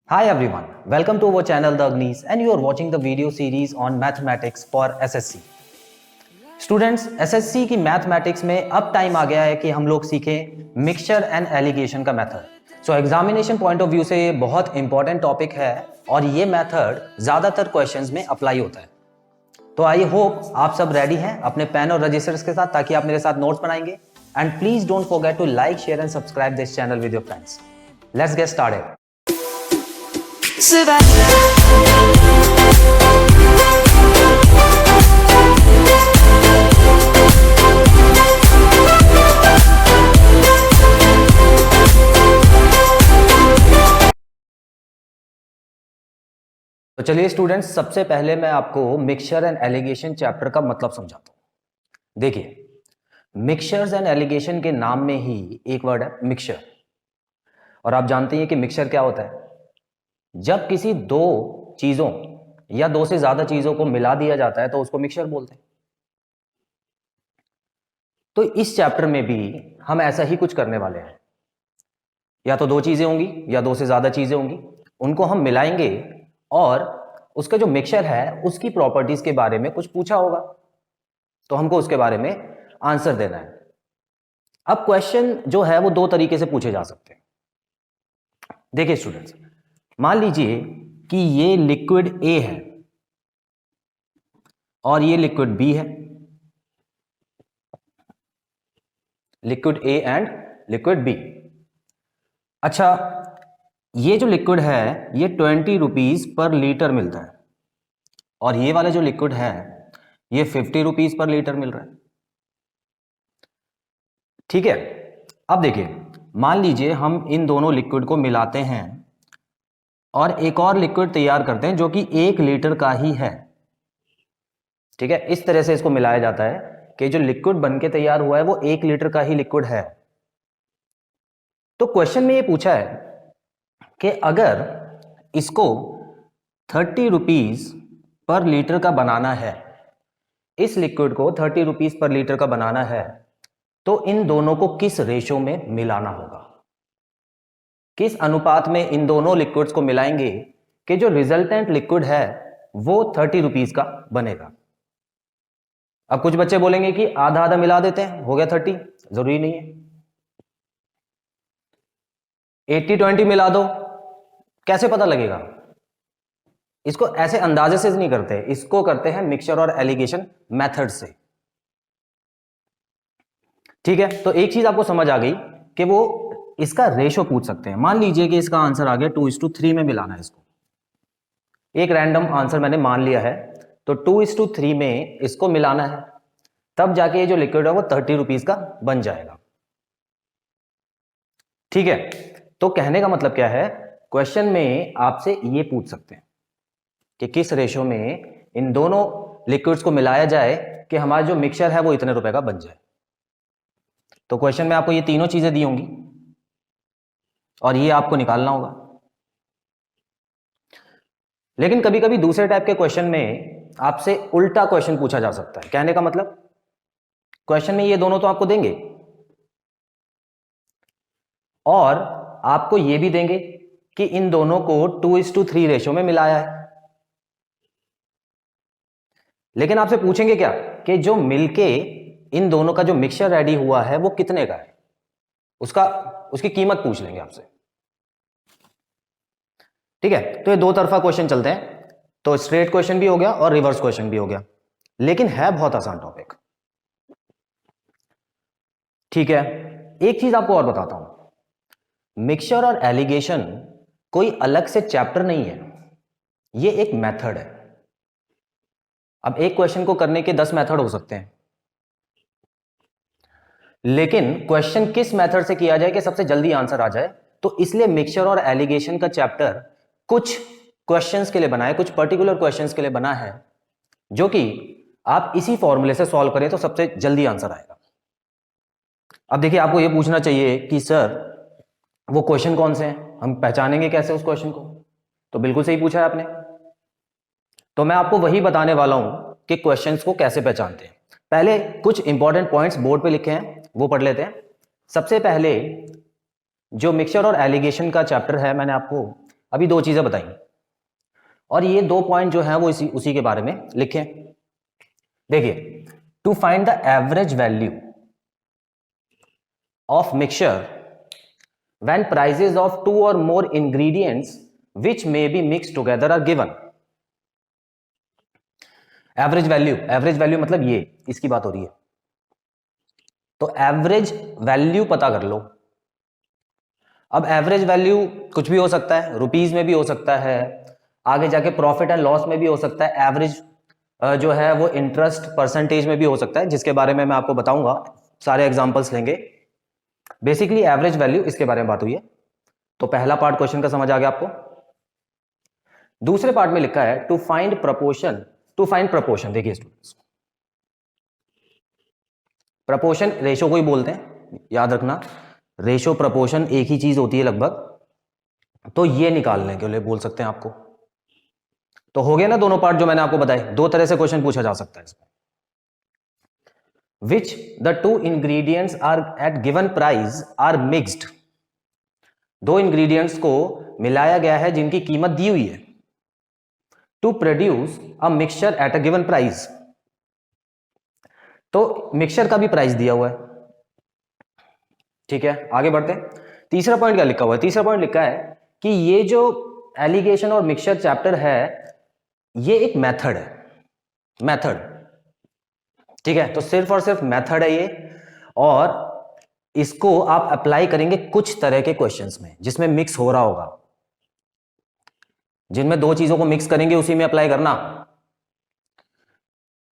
Hi everyone, welcome to our channel The Agnis and you are watching the video series on mathematics for SSC. Students SSC की mathematics में अब time आ गया है कि हम लोग सीखें मिक्सचर एंड एलिगेशन का method. So examination point of view से ये बहुत इंपॉर्टेंट टॉपिक है और ये मेथड ज्यादातर क्वेश्चंस में अप्लाई होता है। तो आई होप आप सब रेडी हैं अपने पेन और रजिस्टर्स के साथ ताकि आप मेरे साथ नोट्स बनाएंगे। And please don't forget to like share and subscribe this channel with your friends. Let's get started. तो चलिए स्टूडेंट्स, सबसे पहले मैं आपको मिक्सचर एंड एलिगेशन चैप्टर का मतलब समझाता हूं। देखिए, मिक्सचर्स एंड एलिगेशन के नाम में ही एक वर्ड है मिक्सचर, और आप जानते हैं कि मिक्सचर क्या होता है। जब किसी दो चीजों या दो से ज्यादा चीजों को मिला दिया जाता है तो उसको मिक्सचर बोलते हैं। तो इस चैप्टर में भी हम ऐसा ही कुछ करने वाले हैं। या तो दो चीजें होंगी या दो से ज्यादा चीजें होंगी, उनको हम मिलाएंगे और उसका जो मिक्सचर है उसकी प्रॉपर्टीज के बारे में कुछ पूछा होगा तो हमको उसके बारे में आंसर देना है। अब क्वेश्चन जो है वो दो तरीके से पूछे जा सकते हैं। देखिए स्टूडेंट्स, मान लीजिए कि ये लिक्विड ए है और ये लिक्विड बी है, liquid A and liquid B. अच्छा, ये जो लिक्विड है ये 20 रुपीज पर लीटर मिलता है और ये वाला जो लिक्विड है ये 50 रुपीज पर लीटर मिल रहा है। ठीक है, अब देखिए, मान लीजिए हम इन दोनों लिक्विड को मिलाते हैं और एक और लिक्विड तैयार करते हैं जो कि 1 लीटर का ही है। ठीक है, इस तरह से इसको मिलाया जाता है कि जो लिक्विड बनके तैयार हुआ है वो 1 लीटर का ही लिक्विड है। तो क्वेश्चन में ये पूछा है कि अगर इसको 30 रुपीज पर लीटर का बनाना है, इस लिक्विड को 30 रुपीज पर लीटर का बनाना है, तो इन दोनों को किस रेशो में मिलाना होगा, किस अनुपात में इन दोनों लिक्विड्स को मिलाएंगे कि जो रिजल्टेंट लिक्विड है वो 30 रुपीज का बनेगा। अब कुछ बच्चे बोलेंगे कि आधा आधा मिला देते हैं, हो गया 30। जरूरी नहीं है, 80-20 मिला दो। कैसे पता लगेगा? इसको ऐसे अंदाजे से नहीं करते, इसको करते हैं मिक्सचर और एलिगेशन मेथड से। ठीक है, तो एक चीज आपको समझ आ गई कि वो इसका रेशो पूछ सकते हैं। मान लीजिए कि इसका आंसर आ गया 2:3 में मिलाना है इसको। एक रैंडम आंसर मैंने मान लिया है, तो 2:3 में इसको मिलाना है, तब जाके ये जो लिक्विड है वो 30 रुपीज का बन जाएगा। ठीक है, तो कहने का मतलब क्या है, क्वेश्चन में आपसे ये पूछ सकते हैं कि किस रेशो में इन दोनों लिक्विड्स को मिलाया जाए कि हमारा जो मिक्सचर है वो इतने रुपए का बन जाए। तो क्वेश्चन में आपको ये तीनों चीजें दी होंगी और ये आपको निकालना होगा। लेकिन कभी कभी दूसरे टाइप के क्वेश्चन में आपसे उल्टा क्वेश्चन पूछा जा सकता है। कहने का मतलब, क्वेश्चन में ये दोनों तो आपको देंगे और आपको ये भी देंगे कि इन दोनों को 2:3 रेशो में मिलाया है। लेकिन आपसे पूछेंगे क्या कि जो मिलके इन दोनों का जो मिक्सचर रेडी हुआ है वो कितने का है, उसकी कीमत पूछ लेंगे आपसे। ठीक है, तो ये दो तरफा क्वेश्चन चलते हैं। तो स्ट्रेट क्वेश्चन भी हो गया और रिवर्स क्वेश्चन भी हो गया, लेकिन है बहुत आसान टॉपिक। ठीक है, एक चीज आपको और बताता हूं, मिक्सचर और एलिगेशन कोई अलग से चैप्टर नहीं है, ये एक मेथड है। अब एक क्वेश्चन को करने के 10 मेथड हो सकते हैं, लेकिन क्वेश्चन किस मेथड से किया जाए कि सबसे जल्दी आंसर आ जाए, तो इसलिए मिक्सचर और एलिगेशन का चैप्टर कुछ क्वेश्चंस के लिए बना है, कुछ पर्टिकुलर क्वेश्चंस के लिए बना है, जो कि आप इसी फॉर्मूले से सॉल्व करें तो सबसे जल्दी आंसर आएगा। अब देखिए, आपको यह पूछना चाहिए कि सर वो क्वेश्चन कौन से हैं, हम पहचानेंगे कैसे उस क्वेश्चन को? तो बिल्कुल सही पूछा है आपने। तो मैं आपको वही बताने वाला हूं कि क्वेश्चंस को कैसे पहचानते हैं। पहले कुछ इंपॉर्टेंट पॉइंट्स बोर्ड पे लिखे हैं, वो पढ़ लेते हैं। सबसे पहले जो मिक्सचर और एलिगेशन का चैप्टर है, मैंने आपको अभी दो चीजें बताई और ये दो पॉइंट जो है वो उसी के बारे में लिखे। देखिए, to find the average value of mixture when prices of two और more ingredients which may be mix together are given. Average value मतलब ये इसकी बात हो रही है, तो एवरेज वैल्यू पता कर लो। अब एवरेज वैल्यू कुछ भी हो सकता है, रुपीज में भी हो सकता है, आगे जाके प्रॉफिट एंड लॉस में भी हो सकता है, एवरेज जो है वो इंटरेस्ट परसेंटेज में भी हो सकता है, जिसके बारे में मैं आपको बताऊंगा, सारे एग्जांपल्स लेंगे। बेसिकली एवरेज वैल्यू इसके बारे में बात हुई है। तो पहला पार्ट क्वेश्चन का समझ आ गया आपको। दूसरे पार्ट में लिखा है टू फाइंड प्रपोर्शन। देखिए स्टूडेंट्स, प्रपोर्शन रेशो को ही बोलते हैं, याद रखना, रेशो प्रपोर्शन एक ही चीज होती है लगभग। तो ये निकालने के लिए बोल सकते हैं आपको। तो हो गया ना दोनों पार्ट जो मैंने आपको बताए। दो तरह से क्वेश्चन पूछा जा सकता है इसमें। Which the two ingredients are at given price are mixed. दो इंग्रेडिएंट्स को मिलाया गया है जिनकी कीमत दी हुई है, to produce a mixture at a given price. तो मिक्सचर का भी प्राइस दिया हुआ है। ठीक है, आगे बढ़ते हैं। तीसरा पॉइंट क्या लिखा हुआ है? तीसरा पॉइंट लिखा है कि ये जो एलिगेशन और मिक्सचर चैप्टर है ये एक मेथड है, मेथड। ठीक है, तो सिर्फ और सिर्फ मेथड है ये, और इसको आप अप्लाई करेंगे कुछ तरह के क्वेश्चंस में जिसमें मिक्स हो रहा होगा। जिनमें दो चीजों को मिक्स करेंगे उसी में अप्लाई करना।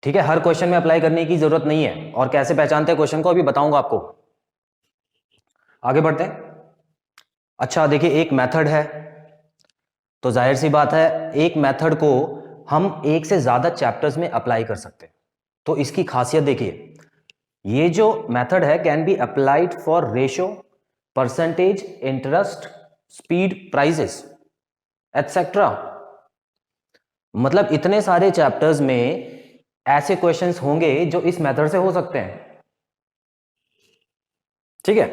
ठीक है, हर क्वेश्चन में अप्लाई करने की जरूरत नहीं है। और कैसे पहचानते हैं क्वेश्चन को अभी बताऊंगा आपको। आगे बढ़ते हैं। अच्छा देखिए, एक मेथड है तो जाहिर सी बात है एक मेथड को हम एक से ज्यादा चैप्टर्स में अप्लाई कर सकते हैं। तो इसकी खासियत देखिए, ये जो मेथड है can be applied for ratio, percentage, interest, speed, prices etcetera. मतलब इतने सारे चैप्टर्स में ऐसे क्वेश्चंस होंगे जो इस मेथड से हो सकते हैं। ठीक है,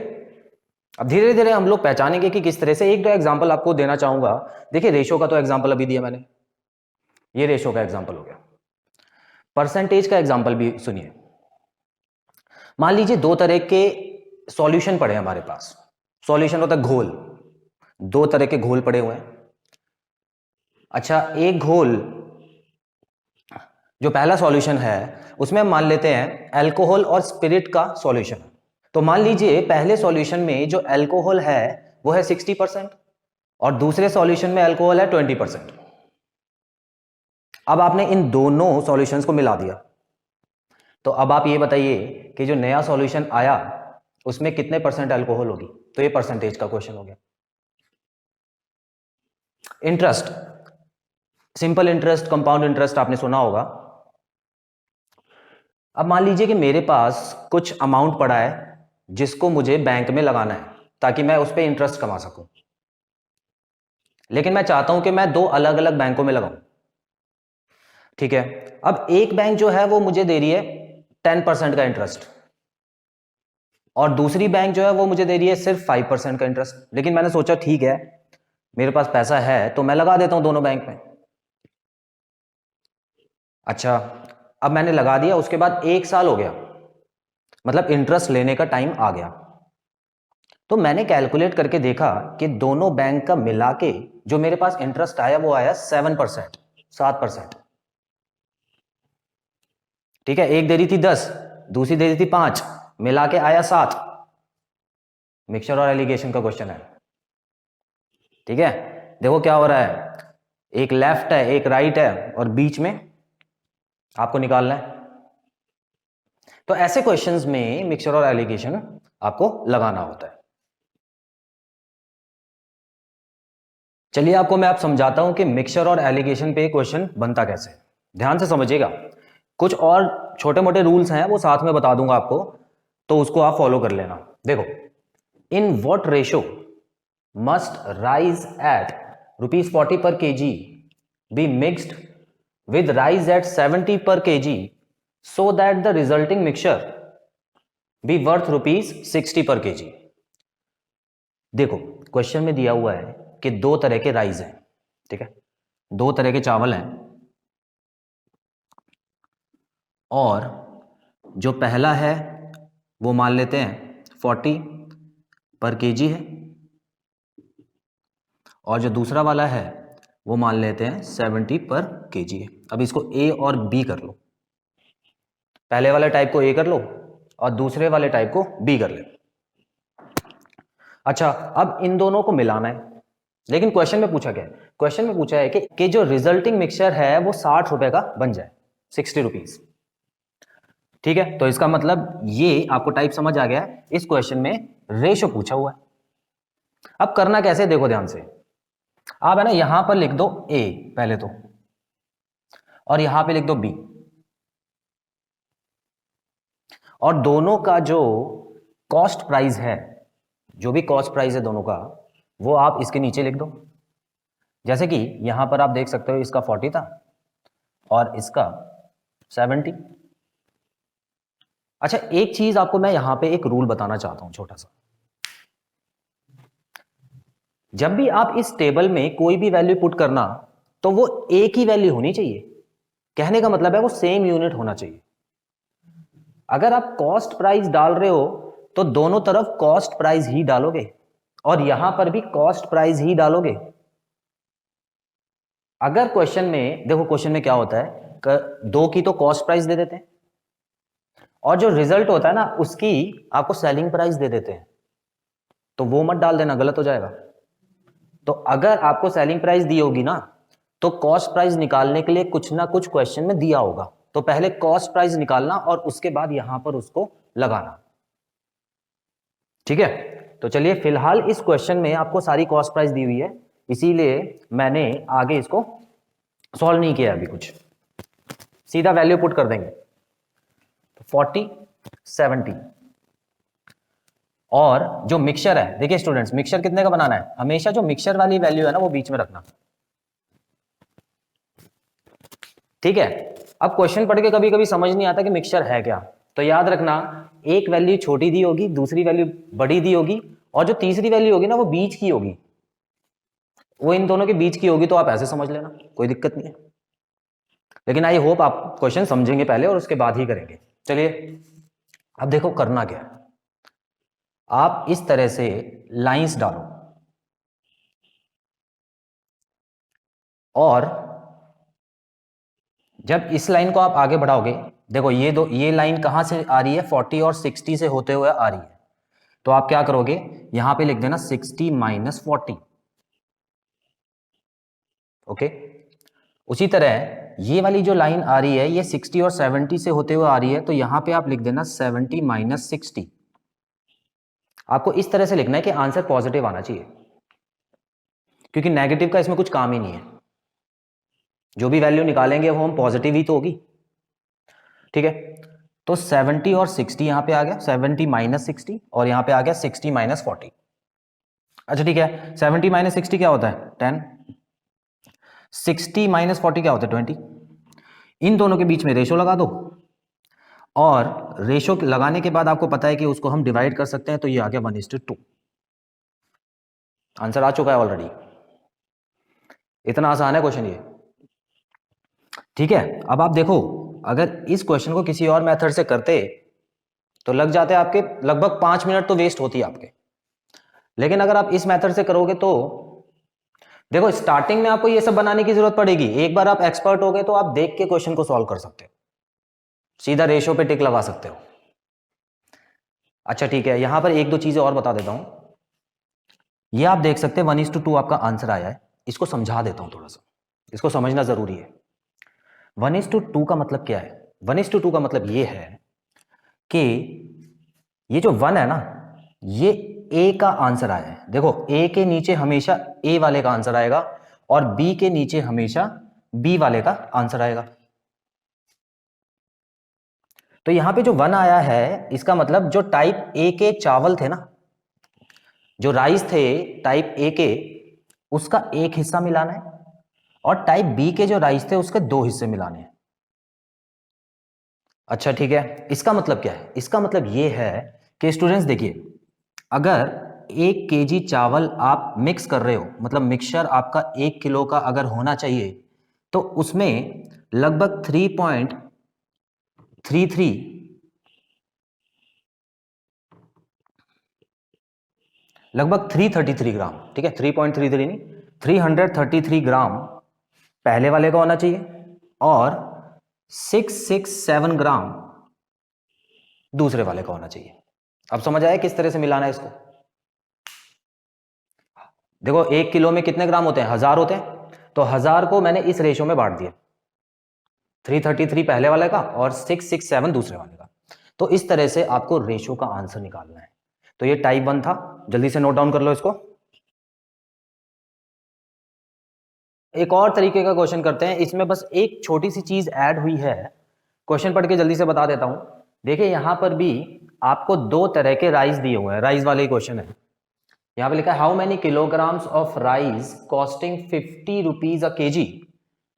अब धीरे धीरे हम लोग पहचानेंगे कि किस तरह से। एक दो एग्जांपल आपको देना चाहूंगा। देखिए, रेशो का तो एग्जांपल अभी दिया मैंने, ये रेशो का एग्जांपल हो गया। परसेंटेज का एग्जांपल भी सुनिए। मान लीजिए दो तरह के सॉल्यूशन पड़े हैं हमारे पास। सॉल्यूशन होता है घोल, दो तरह के घोल पड़े हुए हैं। अच्छा, एक घोल जो पहला सॉल्यूशन है उसमें हम मान लेते हैं अल्कोहल और स्पिरिट का सॉल्यूशन। तो मान लीजिए पहले सॉल्यूशन में जो अल्कोहल है वो है 60% और दूसरे सॉल्यूशन में अल्कोहल है 20%। अब आपने इन दोनों सॉल्यूशंस को मिला दिया, तो अब आप ये बताइए कि जो नया सॉल्यूशन आया उसमें कितने परसेंट अल्कोहल होगी। तो ये परसेंटेज का क्वेश्चन हो गया। Interest, simple interest, compound interest आपने सुना होगा। अब मान लीजिए कि मेरे पास कुछ अमाउंट पड़ा है जिसको मुझे बैंक में लगाना है ताकि मैं उस पर इंटरेस्ट कमा सकूं, लेकिन मैं चाहता हूं कि मैं दो अलग अलग बैंकों में लगाऊं। ठीक है, अब एक बैंक जो है वो मुझे दे रही है 10% का इंटरेस्ट और दूसरी बैंक जो है वो मुझे दे रही है सिर्फ 5% का इंटरेस्ट। लेकिन मैंने सोचा ठीक है मेरे पास पैसा है तो मैं लगा देता हूं दोनों बैंक में। अच्छा, अब मैंने लगा दिया, उसके बाद 1 साल हो गया, मतलब इंटरेस्ट लेने का टाइम आ गया। तो मैंने कैलकुलेट करके देखा कि दोनों बैंक का मिला के जो मेरे पास इंटरेस्ट आया वो आया 7%, 7%। ठीक है, एक दे रही थी 10, दूसरी दे रही थी 5, मिला के आया 7। मिक्सचर और एलिगेशन का क्वेश्चन है। ठीक है, देखो क्या हो रहा है, एक लेफ्ट है एक राइट है और बीच में आपको निकालना है। तो ऐसे क्वेश्चंस में मिक्सचर और एलिगेशन आपको लगाना होता है। चलिए आपको मैं समझाता हूं कि मिक्सचर और एलिगेशन पे क्वेश्चन बनता कैसे। ध्यान से समझिएगा, कुछ और छोटे मोटे रूल्स हैं वो साथ में बता दूंगा आपको, तो उसको आप फॉलो कर लेना। देखो, in what ratio must rice at ₹40 per kg be mixed with rice at 70 per kg so that the resulting mixture be worth ₹60 per kg। देखो क्वेश्चन में दिया हुआ है कि दो तरह के राइस हैं, ठीक है, दो तरह के चावल हैं, और जो पहला है वो मान लेते हैं 40 पर केजी है, और जो दूसरा वाला है वो मान लेते हैं 70 पर केजी है। अब इसको ए और बी कर लो, पहले वाले टाइप को ए कर लो और दूसरे वाले टाइप को बी कर ले। अच्छा, अब इन दोनों को मिलाना है, लेकिन क्वेश्चन में पूछा क्या है, क्वेश्चन में पूछा है कि जो रिजल्टिंग मिक्सचर है वो 60 रुपए का बन जाए, 60 रुपीज, ठीक है। तो इसका मतलब ये आपको टाइप समझ आ गया है, इस क्वेश्चन में रेशो पूछा हुआ है। अब करना कैसे, देखो ध्यान से, आप है ना यहां पर लिख दो ए पहले तो, और यहां पे लिख दो बी, और दोनों का जो कॉस्ट प्राइस है, जो भी कॉस्ट प्राइस है दोनों का, वो आप इसके नीचे लिख दो। जैसे कि यहां पर आप देख सकते हो इसका 40 था और इसका 70। अच्छा, एक चीज आपको मैं यहां पे एक रूल बताना चाहता हूं छोटा सा, जब भी आप इस टेबल में कोई भी वैल्यू पुट करना तो वो एक ही वैल्यू होनी चाहिए, कहने का मतलब है वो सेम यूनिट होना चाहिए। अगर आप कॉस्ट प्राइस डाल रहे हो तो दोनों तरफ कॉस्ट प्राइस ही डालोगे, और यहां पर भी कॉस्ट प्राइस ही डालोगे। अगर क्वेश्चन में देखो, क्वेश्चन में क्या होता है, दो की तो कॉस्ट प्राइस दे देते हैं, और जो रिजल्ट होता है ना उसकी आपको सेलिंग प्राइस दे देते हैं, तो वो मत डाल देना, गलत हो जाएगा। तो अगर आपको सेलिंग प्राइस दी होगी ना, तो कॉस्ट प्राइस निकालने के लिए कुछ ना कुछ क्वेश्चन में दिया होगा, तो पहले कॉस्ट प्राइस निकालना और उसके बाद यहां पर उसको लगाना, ठीक है। तो चलिए, फिलहाल इस क्वेश्चन में आपको सारी कॉस्ट प्राइस दी हुई है, इसीलिए मैंने आगे इसको सॉल्व नहीं किया अभी कुछ, सीधा वैल्यू पुट कर देंगे। 40 70, और जो मिक्सचर है, देखिए स्टूडेंट्स, मिक्सचर कितने का बनाना है, हमेशा जो मिक्सचर वाली वैल्यू है ना वो बीच में रखना, ठीक है। अब क्वेश्चन पढ़ के कभी कभी समझ नहीं आता कि मिक्सचर है क्या, तो याद रखना, एक वैल्यू छोटी दी होगी, दूसरी वैल्यू बड़ी दी होगी, और जो तीसरी वैल्यू होगी ना वो बीच की होगी, वो इन दोनों के बीच की होगी, तो आप ऐसे समझ लेना, कोई दिक्कत नहीं है। लेकिन आई होप आप क्वेश्चन समझेंगे पहले और उसके बाद ही करेंगे। चलिए, अब देखो करना क्या है, आप इस तरह से लाइंस डालो, और जब इस लाइन को आप आगे बढ़ाओगे, देखो ये लाइन कहां से आ रही है, 40 और 60 से होते हुए आ रही है, तो आप क्या करोगे, यहां पे लिख देना 60 - 40, ओके। उसी तरह ये वाली जो लाइन आ रही है ये 60 और 70 से होते हुए आ रही है, तो यहां पे आप लिख देना 70 - 60। आपको इस तरह से लिखना है कि आंसर पॉजिटिव आना चाहिए, क्योंकि नेगेटिव का इसमें कुछ काम ही नहीं है, जो भी वैल्यू निकालेंगे वो हम पॉजिटिव ही तो होगी, ठीक है। तो 70 और 60 यहां पे आ गया, 70 - 60, और यहां पे आ गया 60 - 40। अच्छा ठीक है, 70 - 60 क्या होता है, 10, 60 - 40 क्या होता है, 20। इन दोनों के बीच में रेशो लगा दो, और रेशो लगाने के बाद आपको पता है कि उसको हम डिवाइड कर सकते हैं, तो ये आ गया 1:2। आंसर आ चुका है ऑलरेडी, इतना आसान है क्वेश्चन ये, ठीक है। अब आप देखो, अगर इस क्वेश्चन को किसी और मेथड से करते तो लग जाते आपके लगभग 5 मिनट, तो वेस्ट होती है आपके। लेकिन अगर आप इस मेथड से करोगे तो देखो, स्टार्टिंग में आपको ये सब बनाने की जरूरत पड़ेगी, एक बार आप एक्सपर्ट हो गए तो आप देख के क्वेश्चन को सॉल्व कर सकते हो, सीधा रेशो पे टिक लगा सकते हो। अच्छा ठीक है, यहां पर एक दो चीजें और बता देता हूं, ये आप देख सकते हैं 1:2 आपका आंसर आया है, इसको समझा देता हूं थोड़ा सा, इसको समझना जरूरी है। 1:2 का मतलब क्या है, 1:2 का मतलब ये है कि ये जो 1 है ना, ये ए का आंसर आया है। देखो, ए के नीचे हमेशा ए वाले का आंसर आएगा, और बी के नीचे हमेशा बी वाले का आंसर आएगा। तो यहां पे जो 1 आया है, इसका मतलब जो टाइप ए के चावल थे ना, जो राइस थे टाइप ए के, उसका एक हिस्सा मिलाना है, और टाइप बी के जो राइस थे उसके 2 हिस्से मिलाने हैं। अच्छा ठीक है, इसका मतलब क्या है, इसका मतलब ये है कि स्टूडेंट्स देखिए, अगर 1 केजी चावल आप मिक्स कर रहे हो, मतलब मिक्सचर आपका 1 किलो का अगर होना चाहिए, तो उसमें लगभग 3.33 लगभग 333 ग्राम, ठीक है, 3.33 नहीं, 333 ग्राम पहले वाले का होना चाहिए और 667 ग्राम दूसरे वाले का होना चाहिए। अब समझ आया किस तरह से मिलाना है इसको? देखो 1 किलो में कितने ग्राम होते हैं? 1000 होते हैं, तो 1000 को मैंने इस रेशो में बांट दिया, 333 पहले वाले का और 667 दूसरे वाले का। तो इस तरह से आपको रेशो का आंसर निकालना है। तो ये टाइप 1 था, जल्दी से नोट डाउन कर लो इसको। एक और तरीके का क्वेश्चन करते हैं, इसमें बस एक छोटी सी चीज ऐड हुई है, क्वेश्चन पढ़ के जल्दी से बता देता हूं। देखिए यहां पर भी आपको 2 तरह के राइस दिए हुए हैं, राइस वाले क्वेश्चन है। यहां पे लिखा है how many kilograms of rice costing 50 rupees a KG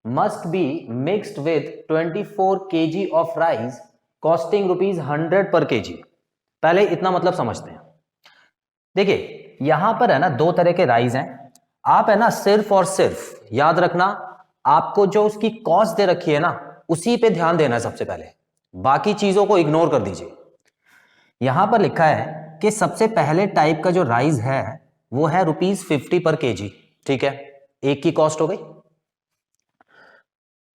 must be mixed with 24 KG of rice costing rupees 100 पर केजी। पहले इतना मतलब समझते हैं। देखिए यहां पर है ना 2 तरह के राइस हैं, आप है ना सिर्फ और सिर्फ याद रखना, आपको जो उसकी कॉस्ट दे रखी है ना उसी पे ध्यान देना है सबसे पहले, बाकी चीजों को इग्नोर कर दीजिए। यहां पर लिखा है कि सबसे पहले टाइप का जो राइस है वो है ₹50 पर केजी, ठीक है, एक की कॉस्ट हो गई।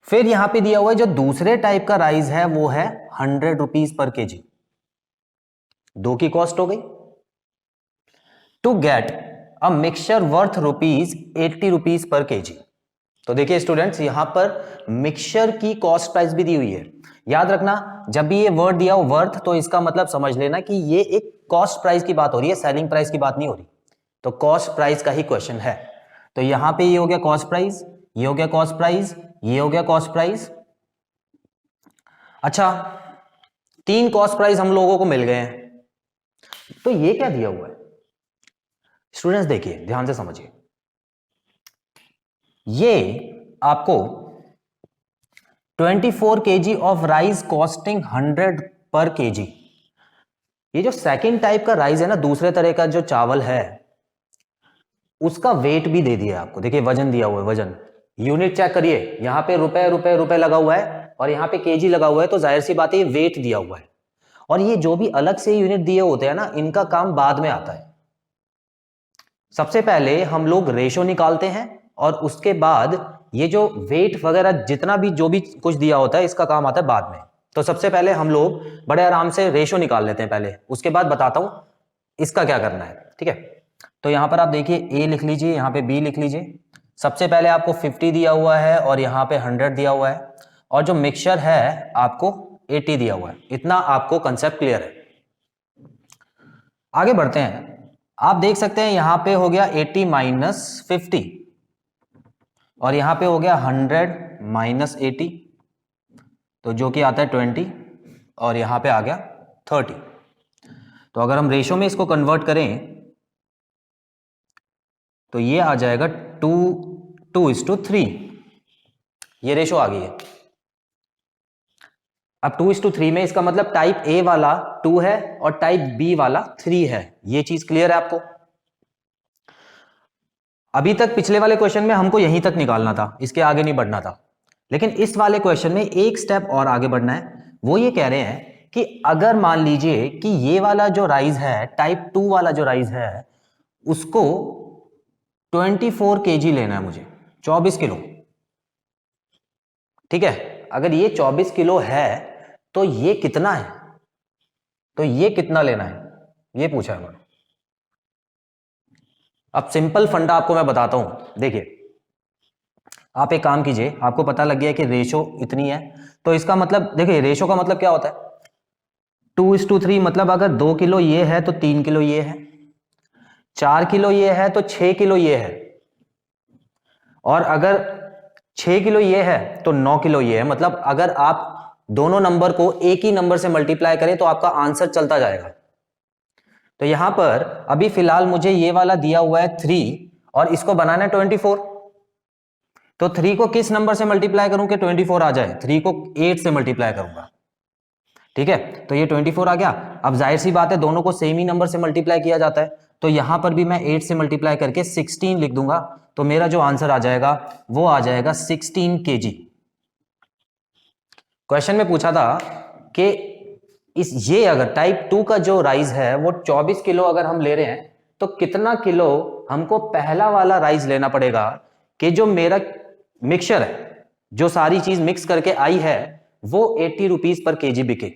फिर यहां पे दिया हुआ है जो दूसरे टाइप का राइस है वो है 100 रुपीज पर केजी, 2 की कॉस्ट हो गई। To get a mixture worth ₹80 per KG. तो देखिए स्टूडेंट्स यहां पर मिक्सचर की कॉस्ट प्राइस भी दी हुई है। याद रखना जब भी ये वर्ड दिया हो वर्थ, तो इसका मतलब समझ लेना कि ये एक कॉस्ट प्राइस की बात हो रही है, सेलिंग प्राइस की बात नहीं हो रही। तो कॉस्ट प्राइस का ही क्वेश्चन है। तो यहां पे ये हो गया कॉस्ट प्राइस, ये हो गया कॉस्ट प्राइस, ये हो गया कॉस्ट प्राइस। अच्छा 3 कॉस्ट प्राइस हम लोगों को मिल गए हैं, तो ये क्या दिया हुआ है स्टूडेंट्स? देखिए ध्यान से समझिए, ये आपको 24 केजी ऑफ राइस कॉस्टिंग 100 पर केजी। ये जो सेकंड टाइप का राइस है ना, दूसरे तरह का जो चावल है, उसका वेट भी दे दिया आपको। देखिए वजन दिया हुआ है, वजन यूनिट चेक करिए, यहां पे रुपए रुपए रुपए लगा हुआ है और यहां पे केजी लगा हुआ है, तो जाहिर सी बात है ये वेट दिया हुआ है। और ये जो भी अलग से यूनिट दिए होते हैं ना, इनका काम बाद में आता है। सबसे पहले हम लोग रेशो निकालते हैं और उसके बाद ये जो वेट वगैरह जितना भी जो भी कुछ दिया होता है इसका काम आता है बाद में। तो सबसे पहले हम लोग बड़े आराम से रेशो निकाल लेते हैं पहले, उसके बाद बताता हूं इसका क्या करना है, ठीक है। तो यहां पर आप देखिए ए लिख लीजिए, यहां पे बी लिख लीजिए। सबसे पहले आपको 50 दिया हुआ है और यहां पे 100 दिया हुआ है, और जो मिक्सचर है आपको 80 दिया हुआ है। इतना आपको कंसेप्ट क्लियर है। आगे बढ़ते हैं, आप देख सकते हैं यहां पे हो गया 80 माइनस 50 और यहां पे हो गया 100 माइनस 80, तो जो कि आता है 20 और यहां पे आ गया 30। तो अगर हम रेशो में इसको कन्वर्ट करें तो ये आ जाएगा 2:3, ये रेशो आ गई है। अब 2:3 में इसका मतलब टाइप ए वाला 2 है और टाइप बी वाला 3 है। ये चीज क्लियर है आपको? अभी तक पिछले वाले क्वेश्चन में हमको यहीं तक निकालना था, इसके आगे नहीं बढ़ना था, लेकिन इस वाले क्वेश्चन में एक स्टेप और आगे बढ़ना है। वो ये कह रहे हैं कि अगर मान लीजिए कि ये वाला जो राइस है, टाइप 2 वाला जो राइस है, उसको 24 केजी लेना है मुझे, 24 किलो, ठीक है। अगर ये 24 किलो है तो ये कितना है, तो ये कितना लेना है, ये पूछा है मैंने। अब सिंपल फंडा आपको मैं बताता हूं, देखिए आप एक काम कीजिए, आपको पता लग गया कि रेशो इतनी है, तो इसका मतलब देखिए रेशो का मतलब क्या होता है, 2:3, मतलब अगर 2 किलो ये है तो 3 किलो ये है, 4 किलो ये है तो 6 किलो ये है, और अगर 6 किलो ये है तो 9 किलो ये है। मतलब अगर आप दोनों नंबर को एक ही नंबर से मल्टीप्लाई करें तो आपका आंसर चलता जाएगा। तो यहां पर अभी फिलहाल मुझे ये वाला दिया हुआ है 3 और इसको बनाना है 24, तो 3 को किस नंबर से मल्टीप्लाई करूं कि 24 आ जाए? 3 को 8 से मल्टीप्लाई करूंगा, ठीक है, तो ये 24 आ गया। अब जाहिर सी बात है दोनों को सेम ही नंबर से मल्टीप्लाई किया जाता है, तो यहां पर भी मैं 8 से मल्टीप्लाई करके 16 लिख दूंगा, तो मेरा जो आंसर आ जाएगा वो आ जाएगा 16 kg। क्वेश्चन में पूछा था कि ये अगर टाइप 2 का जो राइस है वो 24 किलो अगर हम ले रहे हैं तो कितना किलो हमको पहला वाला राइस लेना पड़ेगा कि जो मेरा मिक्सचर है, जो सारी चीज मिक्स करके आई है, वो 80 रुपीज पर केजी बिके।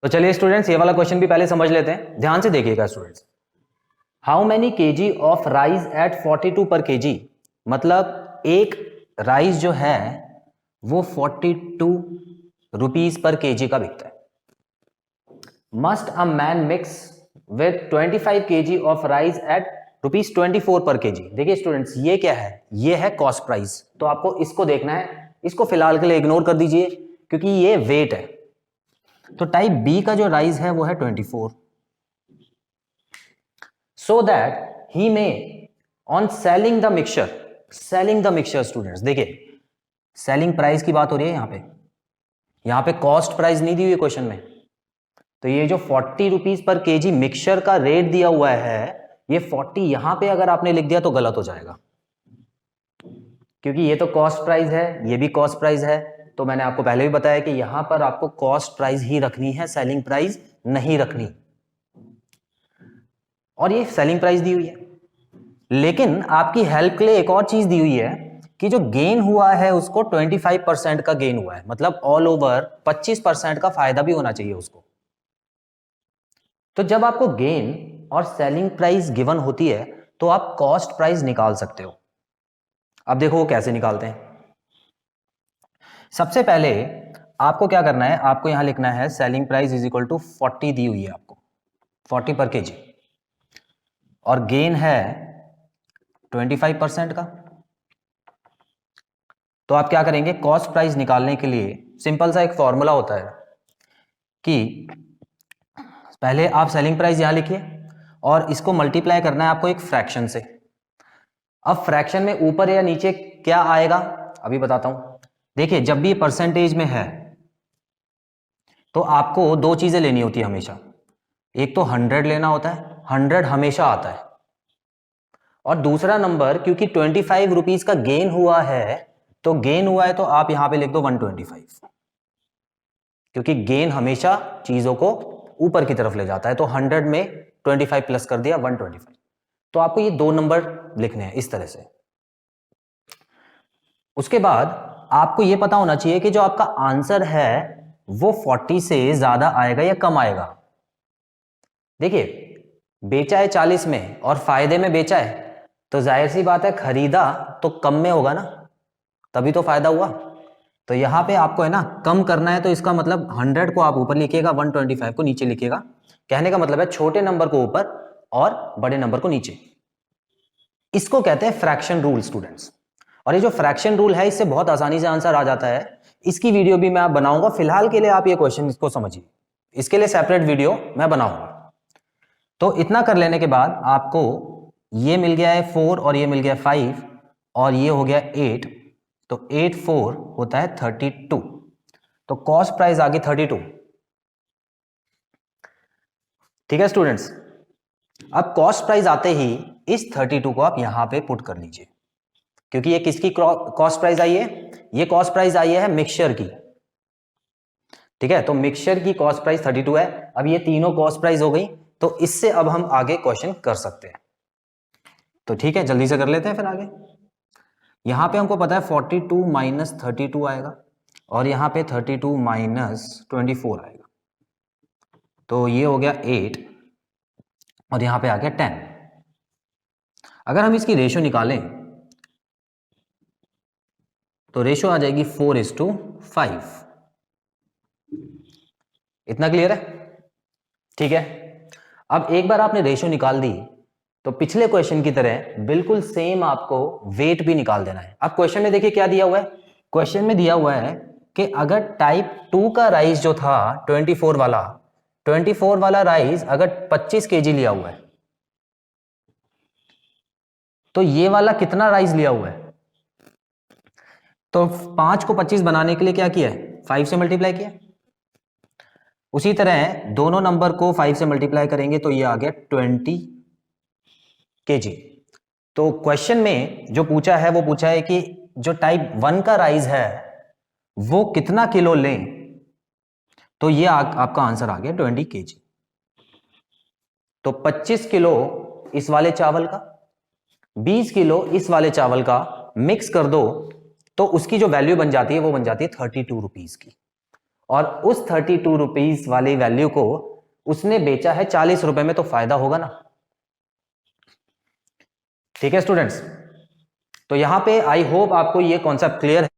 तो चलिए स्टूडेंट्स ये वाला क्वेश्चन भी पहले समझ लेते हैं, ध्यान से देखिएगा students. How many kg of rice at 42 per KG, मतलब एक राइस जो है वो 42 रुपीज पर केजी का बिकता है। Must a man mix with 25 KG of rice at ₹24 per KG. देखिए स्टूडेंट्स ये क्या है, ये है कॉस्ट प्राइस, तो आपको इसको देखना है, इसको फिलहाल के लिए इग्नोर कर दीजिए क्योंकि ये वेट है। तो टाइप बी का जो राइस है वो है 24, so that he may on selling the mixture, selling the mixture students देखिए सेलिंग प्राइस की बात हो रही है यहां पे कॉस्ट प्राइस नहीं दी हुई क्वेश्चन में। तो ये जो 40 रुपीज पर केजी मिक्सचर का रेट दिया हुआ है, ये 40 यहां पे अगर आपने लिख दिया तो गलत हो जाएगा, क्योंकि ये तो कॉस्ट प्राइस है, ये भी कॉस्ट प्राइस है। तो मैंने आपको पहले भी बताया कि यहां पर आपको कॉस्ट प्राइस ही रखनी है, सेलिंग प्राइस नहीं रखनी। और ये सेलिंग प्राइस दी हुई है, लेकिन आपकी हेल्प के लिए एक और चीज दी हुई है कि जो गेन हुआ है उसको 25% का गेन हुआ है, मतलब ऑल ओवर 25% का फायदा भी होना चाहिए उसको। तो जब आपको गेन और सेलिंग प्राइस गिवन होती है तो आप कॉस्ट प्राइस निकाल सकते हो। अब देखो वो कैसे निकालते हैं। सबसे पहले आपको क्या करना है, आपको यहां लिखना है selling price is equal to 40 दी हुई है आपको, 40 पर केजी, और गेन है 25% का। तो आप क्या करेंगे, कॉस्ट प्राइस निकालने के लिए सिंपल सा एक फॉर्मूला होता है कि पहले आप सेलिंग प्राइस यहां लिखिए और इसको मल्टीप्लाई करना है आपको एक फ्रैक्शन से। अब फ्रैक्शन में ऊपर या नीचे क्या आएगा अभी बताता हूं। देखिए जब भी परसेंटेज में है तो आपको दो चीजें लेनी होती है हमेशा, एक तो 100 लेना होता है, 100 हमेशा आता है, और दूसरा नंबर क्योंकि 25 रुपीज का गेन हुआ है, तो गेन हुआ है तो आप यहां पे लिख दो 125, क्योंकि गेन हमेशा चीजों को ऊपर की तरफ ले जाता है। तो 100 में 25 प्लस कर दिया 125। तो आपको ये दो नंबर लिखने हैं इस तरह से। उसके बाद आपको ये पता होना चाहिए कि जो आपका आंसर है वो 40 से ज्यादा आएगा या कम आएगा। देखिए बेचा है 40 में और फायदे में बेचा है, तो जाहिर सी बात है खरीदा तो कम में होगा ना, तभी तो फायदा हुआ। तो यहां पे आपको है ना कम करना है, तो इसका मतलब 100 को आप ऊपर लिखिएगा, 125 को नीचे लिखिएगा। कहने का मतलब है छोटे नंबर को ऊपर और बड़े नंबर को नीचे। इसको कहते हैं फ्रैक्शन रूल स्टूडेंट्स। और ये जो फ्रैक्शन रूल है इससे बहुत आसानी से आंसर आ जाता है। इसकी वीडियो भी मैं आप बनाऊंगा, फिलहाल के लिए आप ये क्वेश्चन इसको समझिए, इसके लिए सेपरेट वीडियो मैं बनाऊंगा। तो इतना कर लेने के बाद आपको ये मिल गया है 4 और ये मिल गया 5 और ये हो गया 8, तो 8 4 होता है 32। तो कॉस्ट प्राइस आ गई 32। ठीक है स्टूडेंट्स, अब कॉस्ट प्राइस आते ही इस 32 को आप यहां पे पुट कर लीजिए, क्योंकि ये किसकी कॉस्ट प्राइस आई है, ये कॉस्ट प्राइस आई है मिक्सचर की। ठीक है, तो मिक्सचर की कॉस्ट प्राइस 32 है। अब ये तीनों कॉस्ट प्राइस हो गई, तो इससे अब हम आगे क्वेश्चन कर सकते हैं। तो ठीक है जल्दी से कर लेते हैं फिर आगे। यहां पे हमको पता है 42 माइनस 32 आएगा और यहां पे 32 माइनस 24 आएगा, तो ये हो गया 8 और यहां पे आ गया 10। अगर हम इसकी रेशो निकालें तो रेशो आ जाएगी 4:5। इतना क्लियर है? ठीक है, अब एक बार आपने रेशो निकाल दी तो पिछले क्वेश्चन की तरह बिल्कुल सेम आपको वेट भी निकाल देना है। अब क्वेश्चन में देखिए क्या दिया हुआ है, क्वेश्चन में दिया हुआ है कि अगर टाइप 2 का राइस जो था 24 वाला राइस अगर 25 केजी लिया हुआ है, तो ये वाला कितना राइस लिया हुआ है। तो 5 को 25 बनाने के लिए क्या किया है, 5 से मल्टीप्लाई किया। उसी तरह दोनों नंबर को 5 से मल्टीप्लाई करेंगे तो ये आ गया 20 kg। तो क्वेश्चन में जो पूछा है वो पूछा है कि जो टाइप 1 का राइस है वो कितना किलो लें, तो ये आपका आंसर आ गया 20 kg। तो 25 किलो इस वाले चावल का, 20 किलो इस वाले चावल का मिक्स कर दो तो उसकी जो वैल्यू बन जाती है वो बन जाती है 32 रुपीज की। और उस 32 रुपीज वाली वैल्यू को उसने बेचा है 40 रुपए में, तो फायदा होगा ना। ठीक है स्टूडेंट्स, तो यहां पे आई होप आपको ये कॉन्सेप्ट क्लियर है।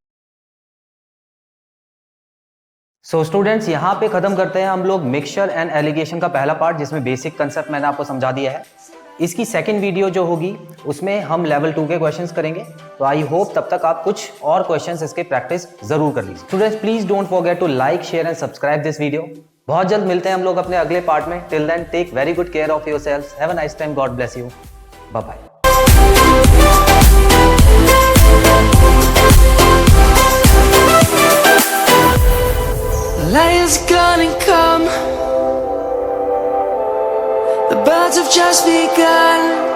सो स्टूडेंट्स, यहां पे खत्म करते हैं हम लोग मिक्सचर एंड एलिगेशन का पहला पार्ट, जिसमें बेसिक कंसेप्ट मैंने आपको समझा दिया है। इसकी सेकंड वीडियो जो होगी उसमें हम लेवल 2 के क्वेश्चंस करेंगे। तो आई होप तब तक आप कुछ और क्वेश्चंस इसके प्रैक्टिस जरूर कर लीजिए। Students please don't forget to like, share and subscribe this video. बहुत जल्द मिलते हैं हम लोग अपने अगले पार्ट में। Till then take very good care of yourselves. Have a nice time. God bless you. Bye bye. Lion's gonna come. The birds have just begun.